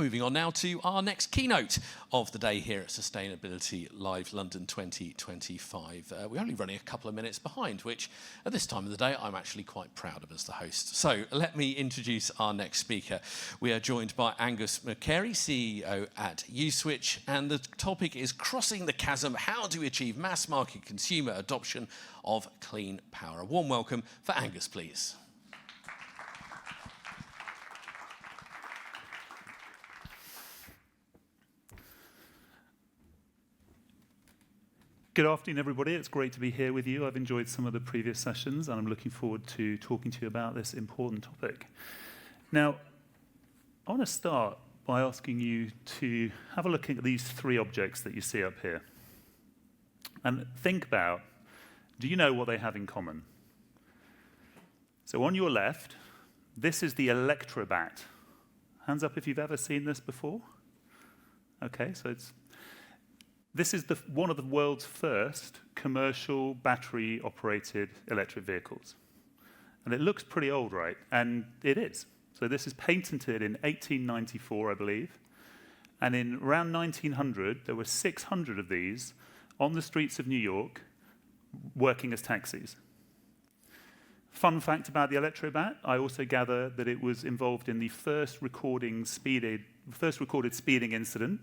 Moving on now to our next keynote of the day here at Sustainability Live London 2025. We're only running a couple of minutes behind, which at this time of the day I'm actually quite proud of as the host. So let me introduce our next speaker. We are joined by Angus McCarey, CEO at Uswitch, and the topic is Crossing the Chasm, how do we achieve mass market consumer adoption of clean power? A warm welcome for Angus, please. Good afternoon, everybody. It's great to be here with you. I've enjoyed some of the previous sessions, and I'm looking forward to talking to you about this important topic. Now, I want to start by asking you to have a look at these three objects that you see up here. And think about, do you know what they have in common? So on your left, this is the Electrobat. Hands up if you've ever seen this before. Okay, so this is one of the world's first commercial battery-operated electric vehicles. And it looks pretty old, right? And it is. So this is patented in 1894, I believe. And in around 1900, there were 600 of these on the streets of New York working as taxis. Fun fact about the Electrobat, I also gather that it was involved in the first recorded speeding incident.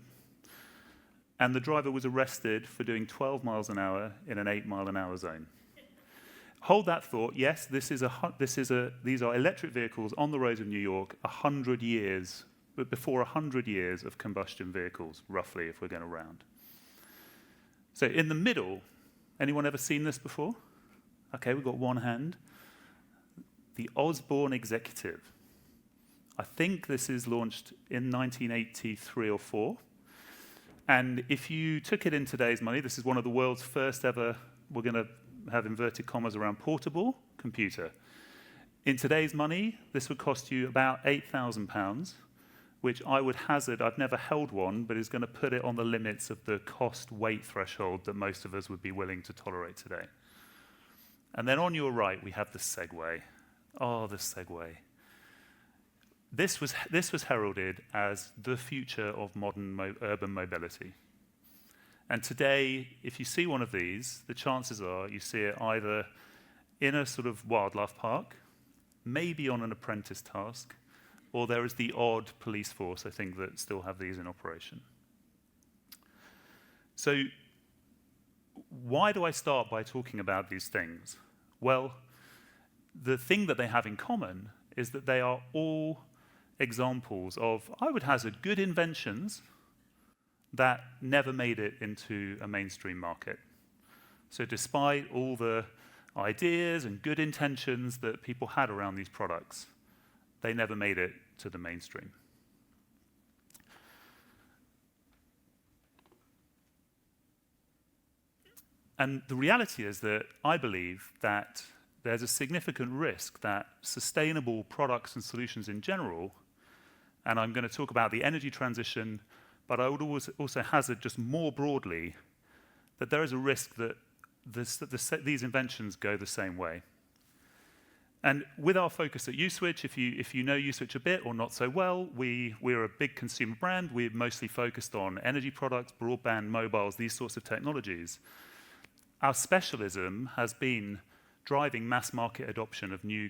And the driver was arrested for doing 12 miles an hour in an 8-mile-an-hour zone. Hold that thought. Yes, these are electric vehicles on the roads of New York 100 years, but before 100 years of combustion vehicles, roughly, if we're going to round. So in the middle, anyone ever seen this before? Okay, we've got one hand. The Osborne Executive. I think this is launched in 1983 or 4. And if you took it in today's money, this is one of the world's first ever, we're going to have inverted commas around portable computer. In today's money, this would cost you about £8,000, which I would hazard, I've never held one, but is going to put it on the limits of the cost-weight threshold that most of us would be willing to tolerate today. And then on your right, we have the Segway. Oh, the Segway. This was heralded as the future of modern urban mobility. And today, if you see one of these, the chances are you see it either in a sort of wildlife park, maybe on an apprentice task, or there is the odd police force, I think, that still have these in operation. So why do I start by talking about these things? Well, the thing that they have in common is that they are all examples of, I would hazard, good inventions that never made it into a mainstream market. So despite all the ideas and good intentions that people had around these products, they never made it to the mainstream. And the reality is that I believe that there's a significant risk that sustainable products and solutions in general, and I'm going to talk about the energy transition, but I would also hazard just more broadly that there is a risk that these inventions go the same way. And with our focus at Uswitch, if you know Uswitch a bit or not so well, we're a big consumer brand. We're mostly focused on energy products, broadband, mobiles, these sorts of technologies. Our specialism has been driving mass market adoption of new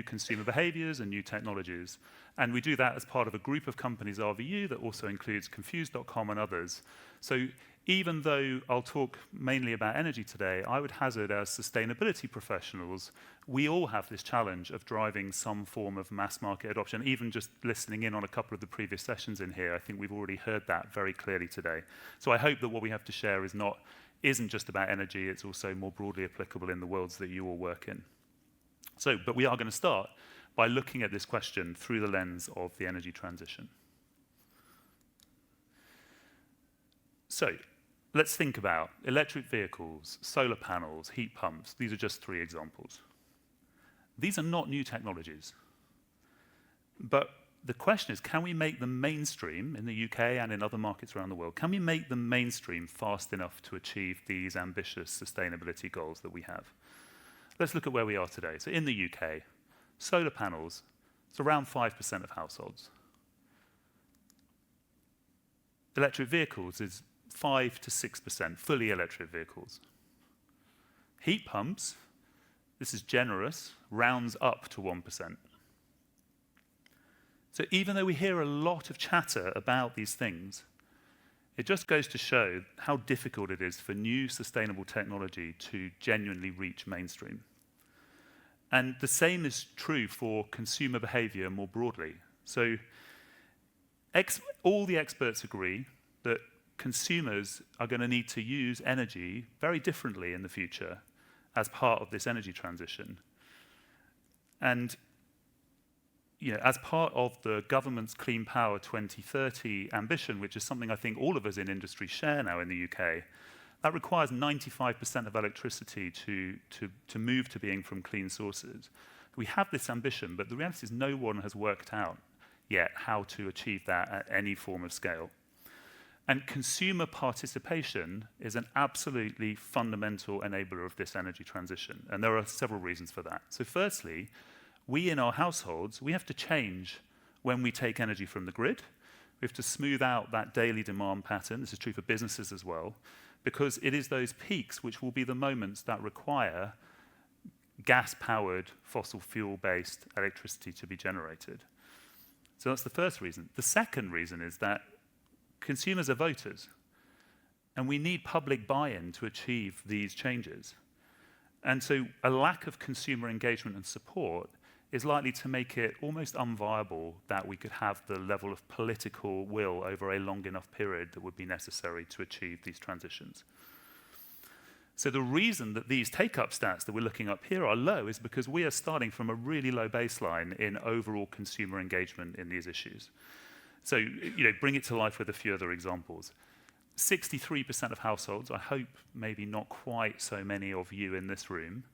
consumer behaviors and new technologies. And we do that as part of a group of companies, RVU, that also includes Confused.com and others. So even though I'll talk mainly about energy today, I would hazard as sustainability professionals, we all have this challenge of driving some form of mass market adoption. Even just listening in on a couple of the previous sessions in here, I think we've already heard that very clearly today. So I hope that what we have to share isn't just about energy, it's also more broadly applicable in the worlds that you all work in. But we are going to start by looking at this question through the lens of the energy transition. So let's think about electric vehicles, solar panels, heat pumps. These are just 3 examples. These are not new technologies. But the question is, can we make them mainstream in the UK and in other markets around the world? Can we make them mainstream fast enough to achieve these ambitious sustainability goals that we have? Let's look at where we are today. So in the UK, solar panels, it's around 5% of households. electric vehicles is 5 to 6%, fully electric vehicles. Heat pumps, this is generous, rounds up to 1%. So even though we hear a lot of chatter about these things, it just goes to show how difficult it is for new sustainable technology to genuinely reach mainstream. And the same is true for consumer behavior more broadly. So all the experts agree that consumers are going to need to use energy very differently in the future as part of this energy transition. And as part of the government's Clean Power 2030 ambition, which is something I think all of us in industry share now in the UK, that requires 95% of electricity to move to being from clean sources. We have this ambition, but the reality is no one has worked out yet how to achieve that at any form of scale. And consumer participation is an absolutely fundamental enabler of this energy transition. And there are several reasons for that. So firstly, we in our households, we have to change when we take energy from the grid. We have to smooth out that daily demand pattern. This is true for businesses as well, because it is those peaks which will be the moments that require gas-powered, fossil fuel-based electricity to be generated. So that's the first reason. The second reason is that consumers are voters, and we need public buy-in to achieve these changes. And so a lack of consumer engagement and support is likely to make it almost unviable that we could have the level of political will over a long enough period that would be necessary to achieve these transitions. So the reason that these take-up stats that we're looking up here are low is because we are starting from a really low baseline in overall consumer engagement in these issues. So, bring it to life with a few other examples. 63% of households, I hope maybe not quite so many of you in this room,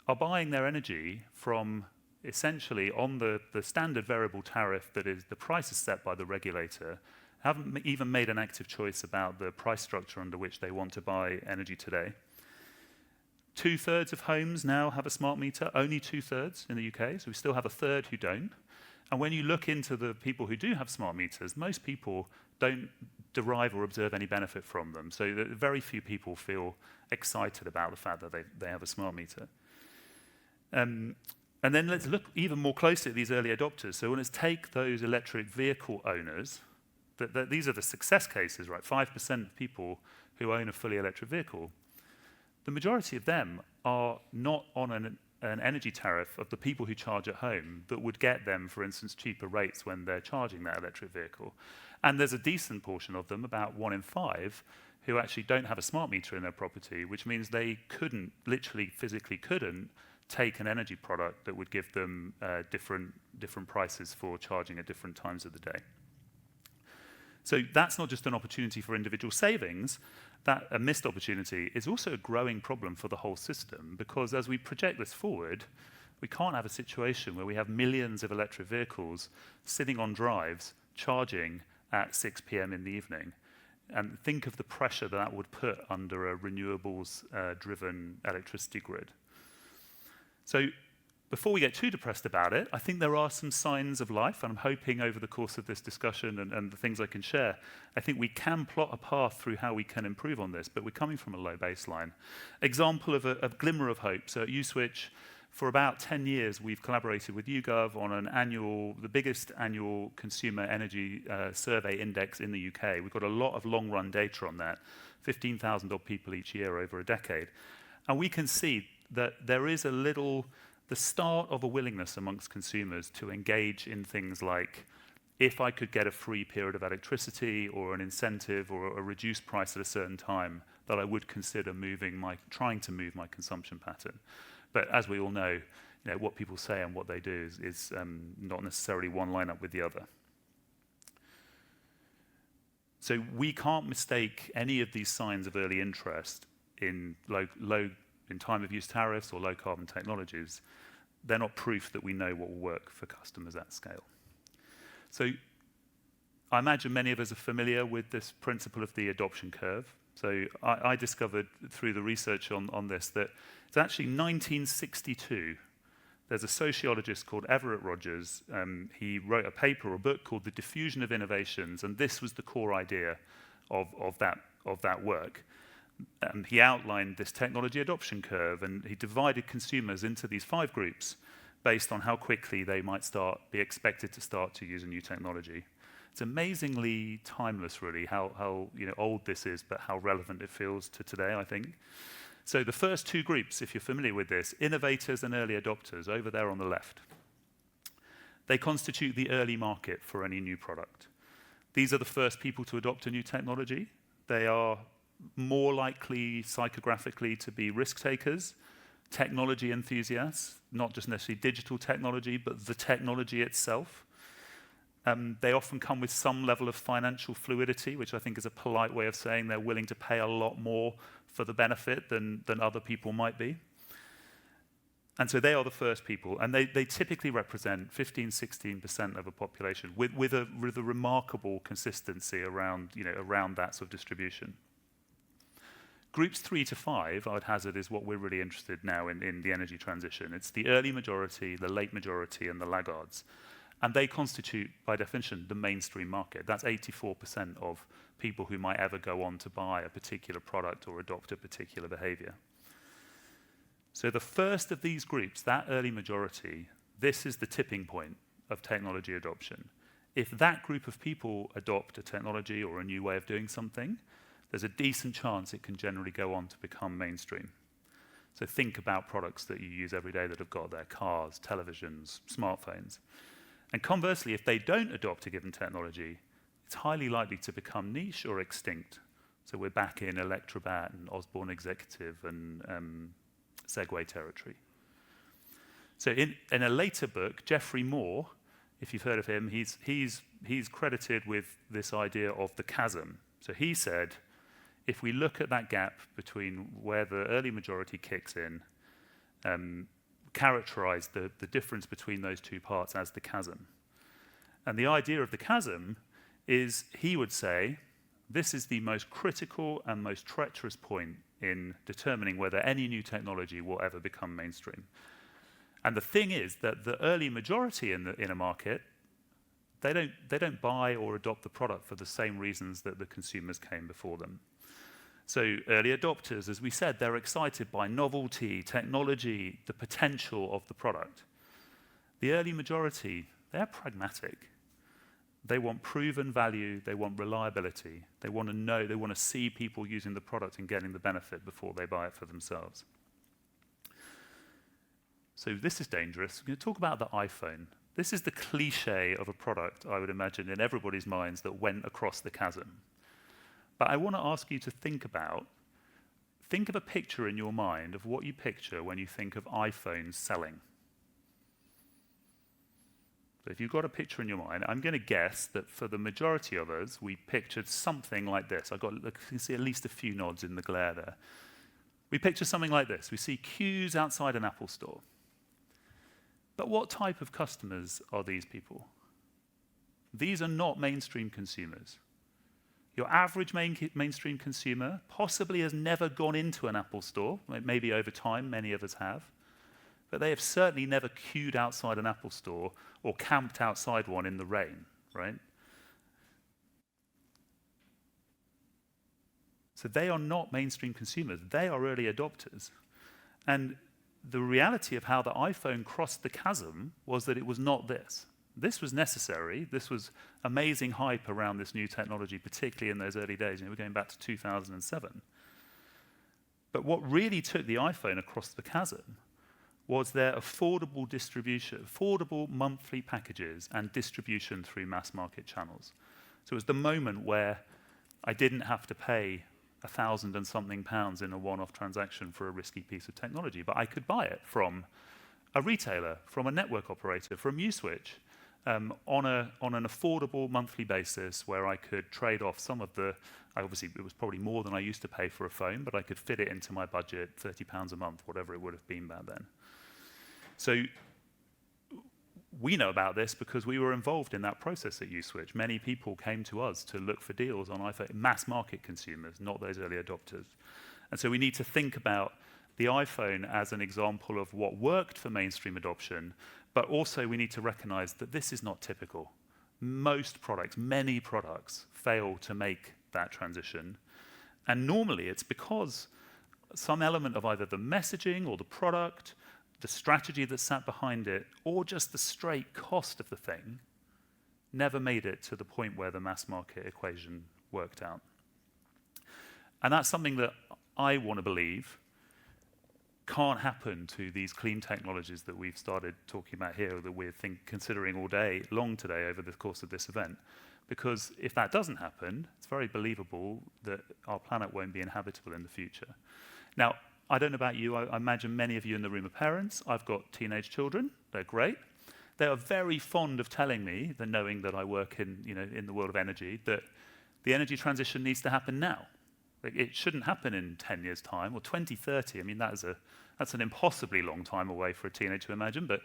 are buying their energy from essentially on the standard variable tariff that is the price is set by the regulator, haven't even made an active choice about the price structure under which they want to buy energy today. 2/3 of homes now have a smart meter, only 2/3 in the UK, so we still have a third who don't. And when you look into the people who do have smart meters, most people don't derive or observe any benefit from them. So very few people feel excited about the fact that they have a smart meter. And then let's look even more closely at these early adopters. So let's take those electric vehicle owners. These are the success cases, right? 5% of people who own a fully electric vehicle. The majority of them are not on an energy tariff of the people who charge at home that would get them, for instance, cheaper rates when they're charging that electric vehicle. And there's a decent portion of them, about 1 in 5, who actually don't have a smart meter in their property, which means they couldn't, literally physically couldn't, take an energy product that would give them different prices for charging at different times of the day. So that's not just an opportunity for individual savings, that a missed opportunity is also a growing problem for the whole system, because as we project this forward, we can't have a situation where we have millions of electric vehicles sitting on drives charging at 6 p.m. in the evening. And think of the pressure that would put under a renewables-driven electricity grid. So before we get too depressed about it, I think there are some signs of life, and I'm hoping over the course of this discussion and the things I can share, I think we can plot a path through how we can improve on this, but we're coming from a low baseline. Example of a glimmer of hope. So at USwitch, for about 10 years, we've collaborated with YouGov on the biggest annual consumer energy survey index in the UK. We've got a lot of long-run data on that, 15,000 odd people each year over a decade. And we can see that there is the start of a willingness amongst consumers to engage in things like, if I could get a free period of electricity or an incentive or a reduced price at a certain time, that I would consider trying to move my consumption pattern. But as we all know, what people say and what they do is not necessarily one line up with the other. So we can't mistake any of these signs of early interest in in time of use tariffs or low carbon technologies. They're not proof that we know what will work for customers at scale. So I imagine many of us are familiar with this principle of the adoption curve. So I discovered through the research on this that it's actually 1962 There's a sociologist called Everett Rogers. He wrote a paper or book called The Diffusion of Innovations, and this was the core idea of that work. He outlined this technology adoption curve, and he divided consumers into these 5 groups based on how quickly they might be expected to start to use a new technology. It's amazingly timeless, really, how old this is, but how relevant it feels to today, I think. So the first 2 groups, if you're familiar with this, innovators and early adopters, over there on the left, they constitute the early market for any new product. These are the first people to adopt a new technology. They are more likely psychographically to be risk takers, technology enthusiasts, not just necessarily digital technology, but the technology itself. They often come with some level of financial fluidity, which I think is a polite way of saying they're willing to pay a lot more for the benefit than other people might be. And so they are the first people, and they typically represent 15-16% of a population with a remarkable consistency around that sort of distribution. Groups 3 to 5, I would hazard, is what we're really interested now in the energy transition. It's the early majority, the late majority, and the laggards. And they constitute, by definition, the mainstream market. That's 84% of people who might ever go on to buy a particular product or adopt a particular behavior. So the first of these groups, that early majority, this is the tipping point of technology adoption. If that group of people adopt a technology or a new way of doing something, there's a decent chance it can generally go on to become mainstream. So think about products that you use every day that have got their cars, televisions, smartphones. And conversely, if they don't adopt a given technology, it's highly likely to become niche or extinct. So we're back in Electrobat and Osborne Executive and Segway territory. So in a later book, Geoffrey Moore, if you've heard of him, he's credited with this idea of the chasm. So he said, if we look at that gap between where the early majority kicks in, characterize the difference between those 2 parts as the chasm. And the idea of the chasm is, he would say, this is the most critical and most treacherous point in determining whether any new technology will ever become mainstream. And the thing is that the early majority in a market, they don't buy or adopt the product for the same reasons that the consumers came before them. So early adopters, as we said, they're excited by novelty, technology, the potential of the product. The early majority, they're pragmatic. They want proven value, they want reliability, they want to know, they want to see people using the product and getting the benefit before they buy it for themselves. So this is dangerous. We're going to talk about the iPhone. This is the cliche of a product, I would imagine, in everybody's minds that went across the chasm. But I want to ask you to think of a picture in your mind of what you picture when you think of iPhones selling. So if you've got a picture in your mind, I'm going to guess that for the majority of us, we pictured something like this. I can see at least a few nods in the glare there. We picture something like this. We see queues outside an Apple store. But what type of customers are these people? These are not mainstream consumers. Your average mainstream consumer possibly has never gone into an Apple store. Maybe over time, many of us have. But they have certainly never queued outside an Apple store or camped outside one in the rain, right? So they are not mainstream consumers. They are early adopters. And the reality of how the iPhone crossed the chasm was that it was not this. This was necessary. This was amazing hype around this new technology, particularly in those early days. We're going back to 2007. But what really took the iPhone across the chasm was their affordable distribution, affordable monthly packages and distribution through mass market channels. So it was the moment where I didn't have to pay £1,000 and something in a one-off transaction for a risky piece of technology, but I could buy it from a retailer, from a network operator, from Uswitch, on an affordable monthly basis where I could trade off some of the, obviously it was probably more than I used to pay for a phone, but I could fit it into my budget, £30 a month, whatever it would have been back then. So we know about this because we were involved in that process at Uswitch. Many people came to us to look for deals on iPhone, mass market consumers, not those early adopters. And so we need to think about the iPhone as an example of what worked for mainstream adoption, but also we need to recognize that this is not typical. Most products, many products, fail to make that transition. And normally it's because some element of either the messaging or the product, the strategy that sat behind it, or just the straight cost of the thing never made it to the point where the mass market equation worked out. And that's something that I want to believe can't happen to these clean technologies that we've started talking about here, that we're considering all day long today over the course of this event. Because if that doesn't happen, it's very believable that our planet won't be inhabitable in the future. Now, I don't know about you, I imagine many of you in the room are parents. I've got teenage children, they're great. They are very fond of telling me, knowing that I work in the world of energy, that the energy transition needs to happen now. It shouldn't happen in 10 years' time or 2030. I mean, that's an impossibly long time away for a teenager to imagine, but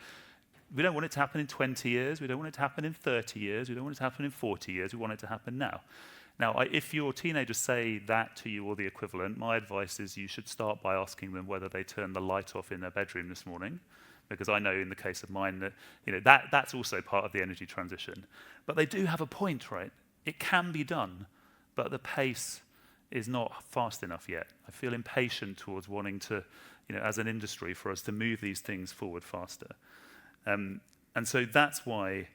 we don't want it to happen in 20 years. We don't want it to happen in 30 years. We don't want it to happen in 40 years. We want it to happen now. Now, if your teenagers say that to you or the equivalent, my advice is you should start by asking them whether they turned the light off in their bedroom this morning, because I know in the case of mine that that's also part of the energy transition. But they do have a point, right? It can be done, but the pace is not fast enough yet. I feel impatient towards wanting to, as an industry, for us to move these things forward faster. And so that's why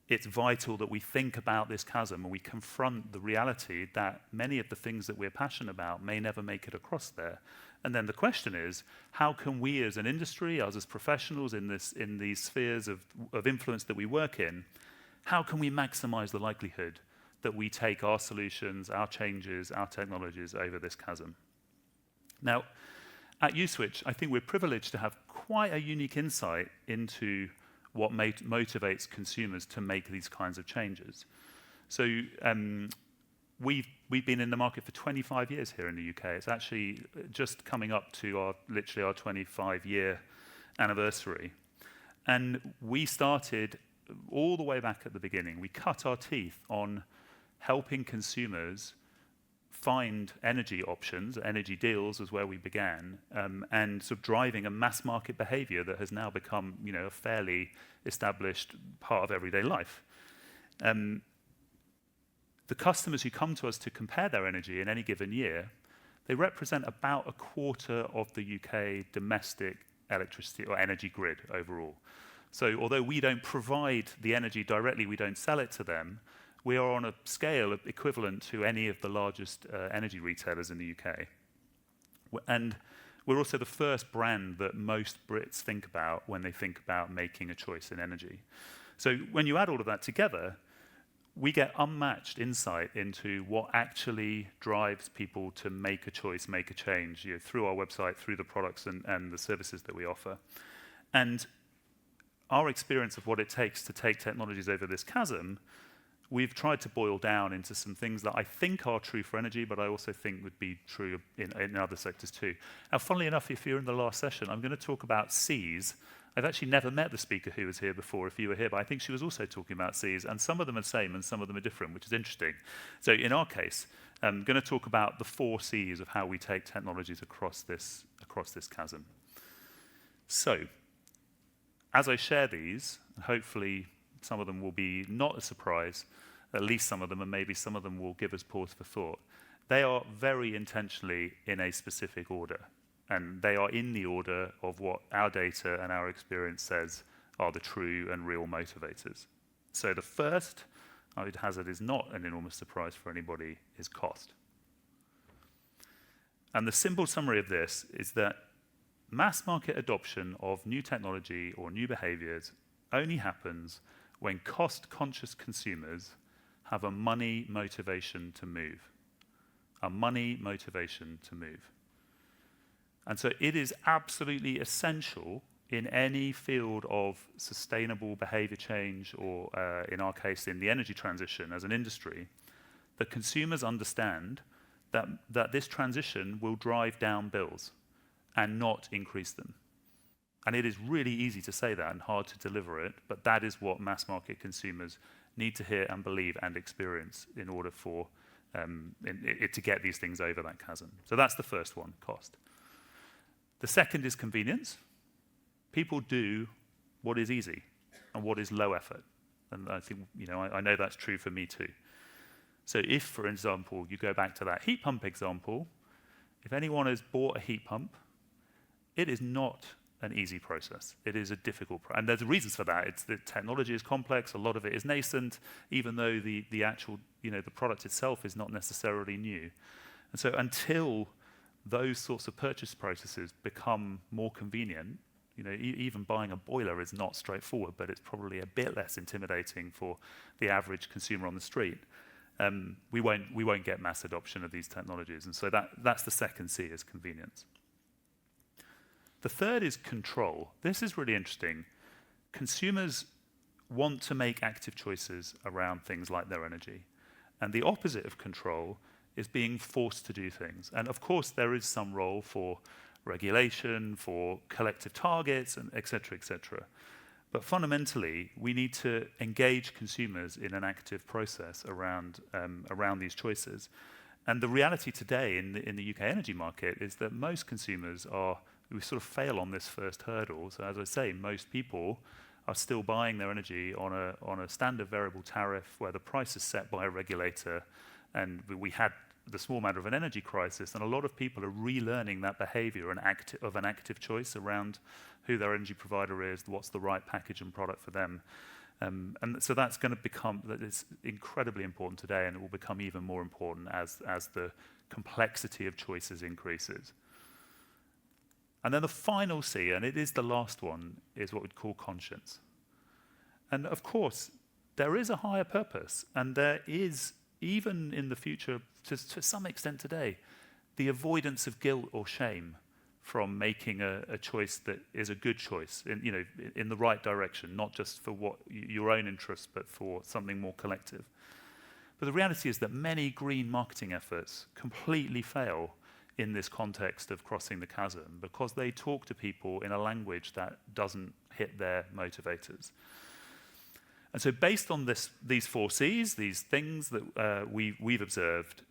it's vital that we think about this chasm and we confront the reality that many of the things that we're passionate about may never make it across there. And then the question is, how can we as an industry, us as professionals in these spheres of influence that we work in, how can we maximize the likelihood that we take our solutions, our changes, our technologies over this chasm? Now, at Uswitch, I think we're privileged to have quite a unique insight into what motivates consumers to make these kinds of changes. So we've been in the market for 25 years here in the UK. It's actually just coming up to literally our 25-year anniversary. And we started all the way back at the beginning. We cut our teeth on helping consumers find energy options, energy deals is where we began, and sort of driving a mass market behavior that has now become, a fairly established part of everyday life. The customers who come to us to compare their energy in any given year, they represent about a quarter of the UK domestic electricity or energy grid overall. So although we don't provide the energy directly, we don't sell it to them, we are on a scale equivalent to any of the largest energy retailers in the UK. And we're also the first brand that most Brits think about when they think about making a choice in energy. So when you add all of that together, we get unmatched insight into what actually drives people to make a choice, make a change, through our website, through the products and the services that we offer. And our experience of what it takes to take technologies over this chasm, we've tried to boil down into some things that I think are true for energy, but I also think would be true in other sectors too. Now, funnily enough, if you're in the last session, I'm going to talk about Cs. I've actually never met the speaker who was here before, if you were here, but I think she was also talking about Cs, and some of them are the same and some of them are different, which is interesting. So in our case, I'm going to talk about the 4 Cs of how we take technologies across this chasm. So, as I share these, hopefully some of them will be not a surprise, at least some of them, and maybe some of them will give us pause for thought. They are very intentionally in a specific order, and they are in the order of what our data and our experience says are the true and real motivators. So the first, I would hazard, is not an enormous surprise for anybody, is cost. And the simple summary of this is that mass market adoption of new technology or new behaviors only happens when cost-conscious consumers have a money motivation to move. A money motivation to move. And so it is absolutely essential in any field of sustainable behavior change, or in our case, in the energy transition as an industry, that consumers understand that this transition will drive down bills and not increase them. And it is really easy to say that and hard to deliver it, but that is what mass market consumers need to hear and believe and experience in order for it to get these things over that chasm. So that's the first one, cost. The second is convenience. People do what is easy and what is low effort. And I think, I know that's true for me too. So if, for example, you go back to that heat pump example, if anyone has bought a heat pump, it is not an easy process. It is a difficult process. And there's reasons for that. The technology is complex. A lot of it is nascent, even though the actual, the product itself is not necessarily new. And so until those sorts of purchase processes become more convenient, even buying a boiler is not straightforward, but it's probably a bit less intimidating for the average consumer on the street. We won't get mass adoption of these technologies, and so that's the second C, is convenience. The third is control. This is really interesting. Consumers want to make active choices around things like their energy, and the opposite of control is being forced to do things. And of course, there is some role for regulation, for collective targets, and et cetera, et cetera. But fundamentally, we need to engage consumers in an active process around these choices. And the reality today in the UK energy market is that most consumers we sort of fail on this first hurdle. So as I say, most people are still buying their energy on a standard variable tariff where the price is set by a regulator. And we had the small matter of an energy crisis, and a lot of people are relearning that behavior of an active choice around who their energy provider is, what's the right package and product for them. And so that's going to it's incredibly important today, and it will become even more important as the complexity of choices increases. And then the final C, and it is the last one, is what we'd call conscience. And of course, there is a higher purpose, and there is, even in the future, to some extent today, the avoidance of guilt or shame from making a choice that is a good choice in the right direction, not just for your own interests, but for something more collective. But the reality is that many green marketing efforts completely fail in this context of crossing the chasm because they talk to people in a language that doesn't hit their motivators. And so based on these 4 Cs, these things that we've observed,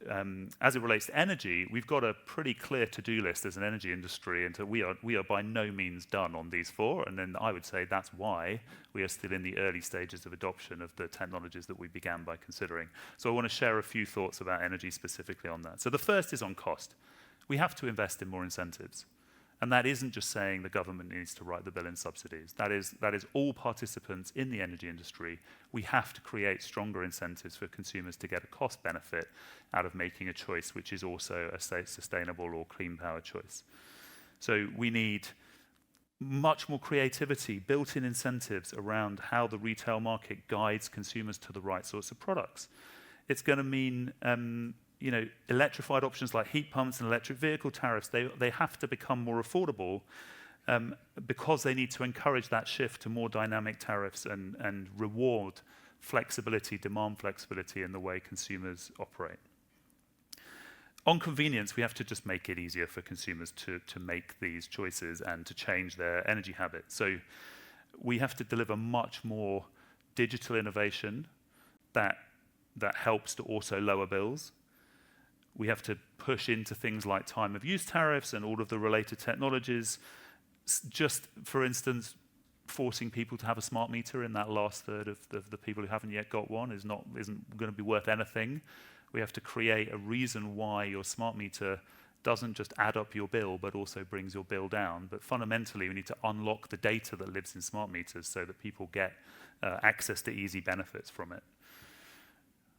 as it relates to energy, we've got a pretty clear to-do list as an energy industry, and so we are by no means done on these 4, and then I would say that's why we are still in the early stages of adoption of the technologies that we began by considering. So I want to share a few thoughts about energy specifically on that. So the first is on cost. We have to invest in more incentives. And that isn't just saying the government needs to write the bill in subsidies. That is all participants in the energy industry. We have to create stronger incentives for consumers to get a cost benefit out of making a choice which is also a sustainable or clean power choice. So we need much more creativity, built-in incentives around how the retail market guides consumers to the right sorts of products. It's going to mean electrified options like heat pumps and electric vehicle tariffs, they have to become more affordable because they need to encourage that shift to more dynamic tariffs and reward flexibility, demand flexibility in the way consumers operate. On convenience, we have to just make it easier for consumers to make these choices and to change their energy habits. So we have to deliver much more digital innovation that helps to also lower bills. We have to push into things like time of use tariffs and all of the related technologies. Just, for instance, forcing people to have a smart meter in that last third of the people who haven't yet got one isn't going to be worth anything. We have to create a reason why your smart meter doesn't just add up your bill, but also brings your bill down. But fundamentally, we need to unlock the data that lives in smart meters so that people get access to easy benefits from it.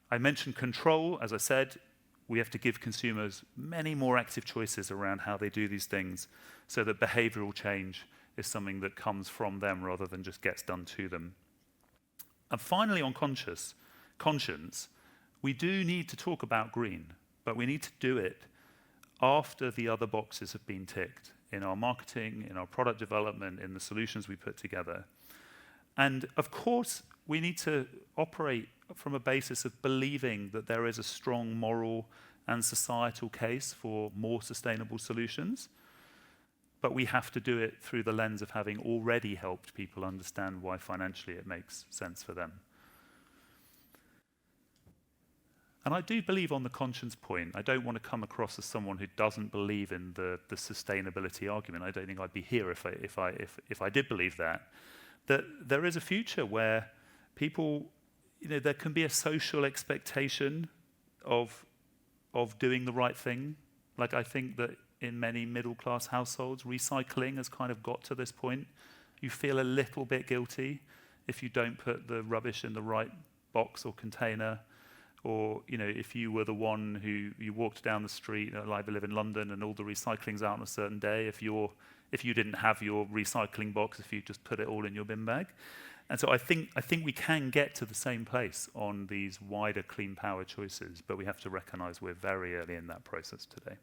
I mentioned control, as I said. We have to give consumers many more active choices around how they do these things so that behavioral change is something that comes from them rather than just gets done to them. And finally, on conscience, we do need to talk about green, but we need to do it after the other boxes have been ticked in our marketing, in our product development, in the solutions we put together. And of course, we need to operate from a basis of believing that there is a strong moral and societal case for more sustainable solutions, but we have to do it through the lens of having already helped people understand why financially it makes sense for them. And I do believe on the conscience point, I don't want to come across as someone who doesn't believe in the sustainability argument. I don't think I'd be here if I did believe that there is a future where people, there can be a social expectation of doing the right thing. Like, I think that in many middle-class households, recycling has kind of got to this point. You feel a little bit guilty if you don't put the rubbish in the right box or container, or if you were the one who you walked down the street. Like, I live in London, and all the recycling's out on a certain day. If you didn't have your recycling box, if you just put it all in your bin bag. And so I think we can get to the same place on these wider clean power choices, but we have to recognise we're very early in that process today.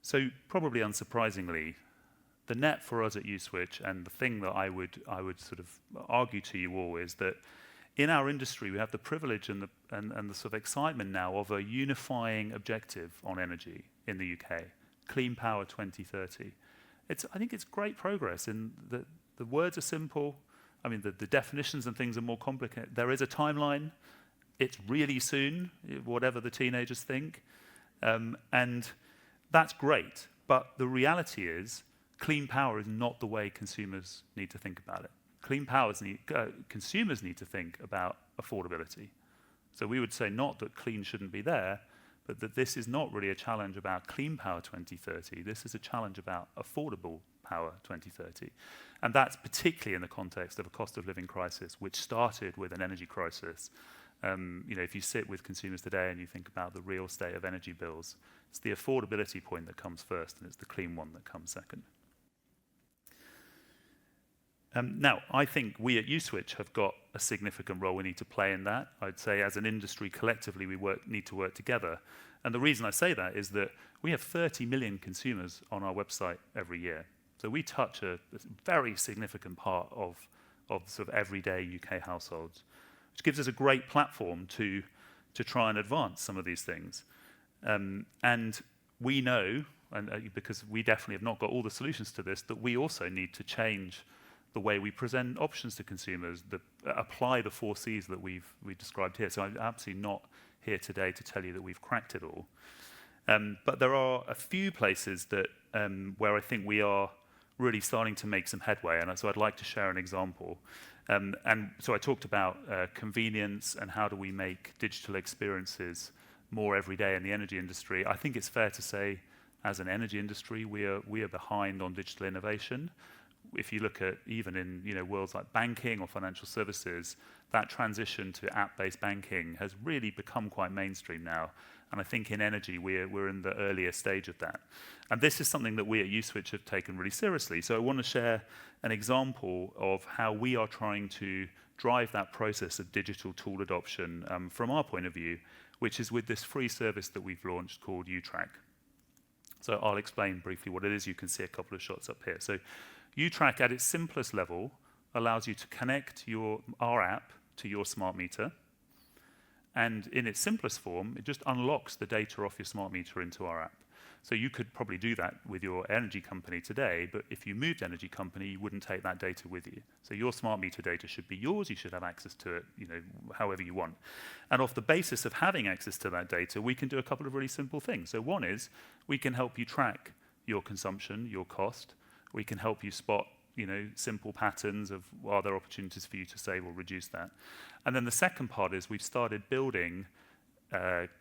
So probably unsurprisingly, the net for us at Uswitch, and the thing that I would sort of argue to you all, is that in our industry we have the privilege and the sort of excitement now of a unifying objective on energy in the UK, Clean Power 2030. I think it's great progress, and the words are simple. I mean, the definitions and things are more complicated. There is a timeline. It's really soon, whatever the teenagers think, and that's great. But the reality is, clean power is not the way consumers need to think about it. Consumers need to think about affordability. So we would say not that clean shouldn't be there, but that this is not really a challenge about clean power 2030. This is a challenge about affordable power 2030. And that's particularly in the context of a cost of living crisis, which started with an energy crisis. If you sit with consumers today and you think about the real state of energy bills, it's the affordability point that comes first, and it's the clean one that comes second. Now, I think we at Uswitch have got a significant role we need to play in that. I'd say as an industry, collectively, we need to work together. And the reason I say that is that we have 30 million consumers on our website every year. So we touch a very significant part of sort of everyday UK households, which gives us a great platform to try and advance some of these things. And we know, and because we definitely have not got all the solutions to this, that we also need to change the way we present options to consumers, that apply the 4 Cs that we've described here. So I'm absolutely not here today to tell you that we've cracked it all. But there are a few places that where I think we are really starting to make some headway, and so I'd like to share an example. And so I talked about convenience and how do we make digital experiences more every day in the energy industry. I think it's fair to say, as an energy industry, we are behind on digital innovation. If you look at even in worlds like banking or financial services, that transition to app-based banking has really become quite mainstream now. And I think in energy, we're in the earlier stage of that. And this is something that we at Uswitch have taken really seriously. So I want to share an example of how we are trying to drive that process of digital tool adoption from our point of view, which is with this free service that we've launched called UTrack. So I'll explain briefly what it is. You can see a couple of shots up here. So UTrack, at its simplest level, allows you to connect our app to your smart meter. And in its simplest form, it just unlocks the data off your smart meter into our app. So you could probably do that with your energy company today, but if you moved energy company, you wouldn't take that data with you. So your smart meter data should be yours. You should have access to it, however you want. And off the basis of having access to that data, we can do a couple of really simple things. So one is we can help you track your consumption, your cost. We can help you spot, simple patterns of, are there opportunities for you to save or reduce that? And then the second part is we've started building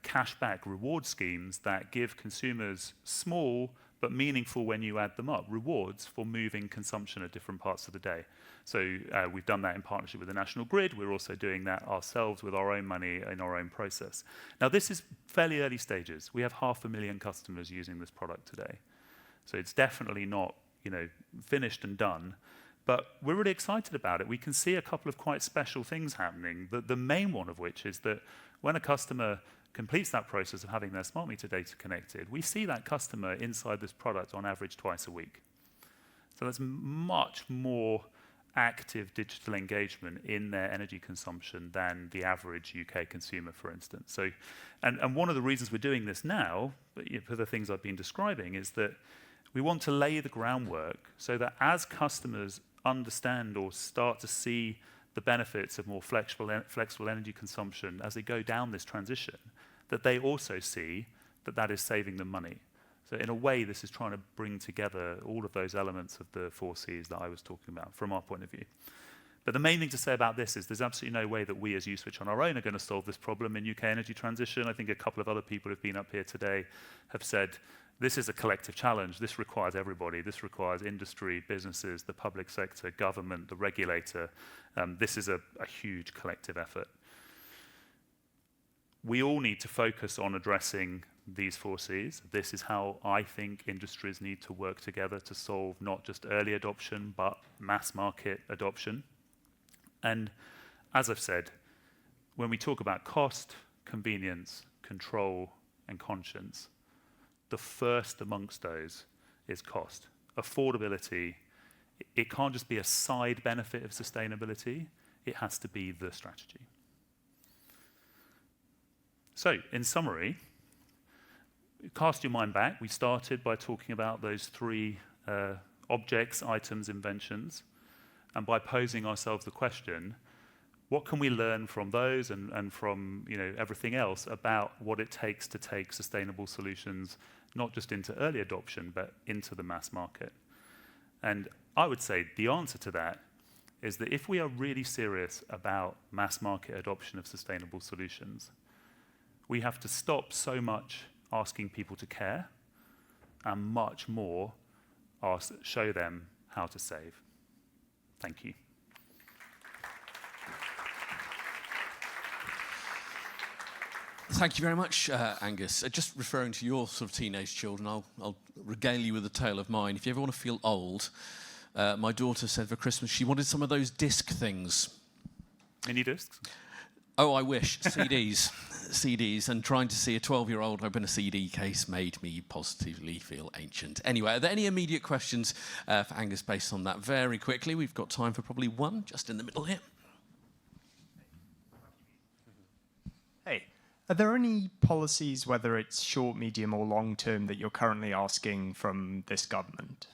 cashback reward schemes that give consumers small but meaningful, when you add them up, rewards for moving consumption at different parts of the day. So we've done that in partnership with the National Grid. We're also doing that ourselves with our own money in our own process. Now, this is fairly early stages. We have 500,000 customers using this product today. So it's definitely not finished and done, but we're really excited about it. We can see a couple of quite special things happening, the main one of which is that when a customer completes that process of having their smart meter data connected, we see that customer inside this product on average twice a week. So that's much more active digital engagement in their energy consumption than the average UK consumer, for instance. So, and one of the reasons we're doing this now, for the things I've been describing, is that we want to lay the groundwork so that as customers understand or start to see the benefits of more flexible energy consumption as they go down this transition, that they also see that that is saving them money. So in a way, this is trying to bring together all of those elements of the 4 Cs that I was talking about from our point of view. But the main thing to say about this is there's absolutely no way that we as Uswitch on our own are going to solve this problem in UK energy transition. I think a couple of other people who've been up here today have said this is a collective challenge. This requires everybody. This requires industry, businesses, the public sector, government, the regulator. This is a huge collective effort. We all need to focus on addressing these 4 Cs. This is how I think industries need to work together to solve not just early adoption, but mass market adoption. And as I've said, when we talk about cost, convenience, control, and conscience, the first amongst those is cost. Affordability, it can't just be a side benefit of sustainability, it has to be the strategy. So, in summary, cast your mind back. We started by talking about those 3 objects, items, inventions, and by posing ourselves the question, what can we learn from those and from everything else about what it takes to take sustainable solutions not just into early adoption, but into the mass market? And I would say the answer to that is that if we are really serious about mass market adoption of sustainable solutions, we have to stop so much asking people to care and much more show them how to save. Thank you. Thank you very much, Angus. Just referring to your sort of teenage children, I'll regale you with a tale of mine. If you ever want to feel old, my daughter said for Christmas she wanted some of those disc things. Mini discs? Oh, I wish. CDs, and trying to see a 12-year-old open a CD case made me positively feel ancient. Anyway, are there any immediate questions for Angus based on that? Very quickly, we've got time for probably one just in the middle here. Hey, are there any policies, whether it's short, medium or long term, that you're currently asking from this government?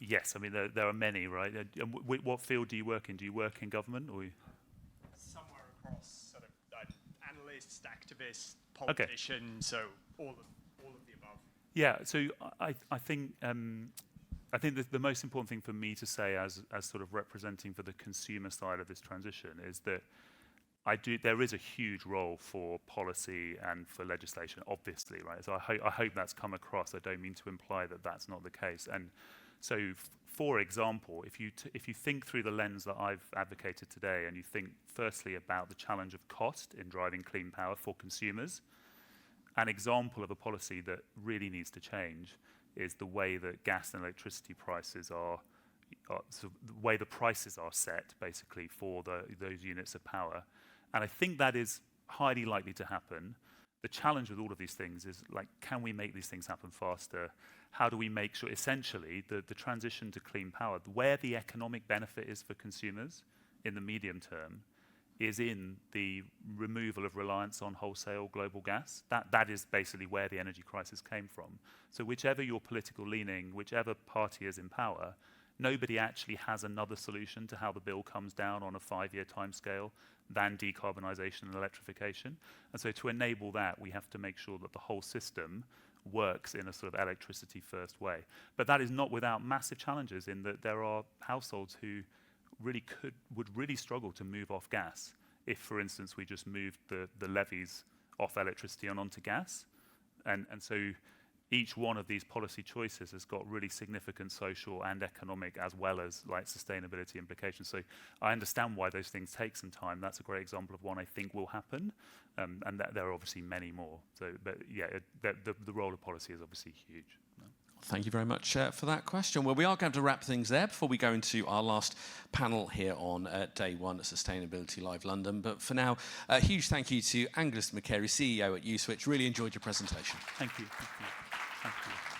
Yes, I mean, there are many, right? What field do you work in? Do you work in government or? Somewhere across sort of analysts, activists, politicians, so all of the above. Yeah, so I think the most important thing for me to say as sort of representing for the consumer side of this transition is that there is a huge role for policy and for legislation, obviously, right? So I hope that's come across. I don't mean to imply that that's not the case. And so, for example, if you think through the lens that I've advocated today, and you think firstly about the challenge of cost in driving clean power for consumers, an example of a policy that really needs to change is the way that gas and electricity prices are so the way the prices are set, basically, for those units of power. And I think that is highly likely to happen. The challenge with all of these things is, like, can we make these things happen faster? How do we make sure, essentially, the transition to clean power, where the economic benefit is for consumers in the medium term, is in the removal of reliance on wholesale global gas. That is basically where the energy crisis came from. So whichever your political leaning, whichever party is in power, nobody actually has another solution to how the bill comes down on a 5-year timescale than decarbonisation and electrification. And so to enable that, we have to make sure that the whole system works in a sort of electricity-first way. But that is not without massive challenges in that there are households who would really struggle to move off gas if, for instance, we just moved the levies off electricity and onto gas. And so each one of these policy choices has got really significant social and economic as well as like sustainability implications. So I understand why those things take some time. That's a great example of one I think will happen, and there are obviously many more. So, but yeah, the role of policy is obviously huge. Thank you very much for that question. Well, we are going to wrap things there before we go into our last panel here on day one at Sustainability Live London. But for now, a huge thank you to Angus McCarey, CEO at Uswitch. Really enjoyed your presentation. Thank you. Thank you. Thank you.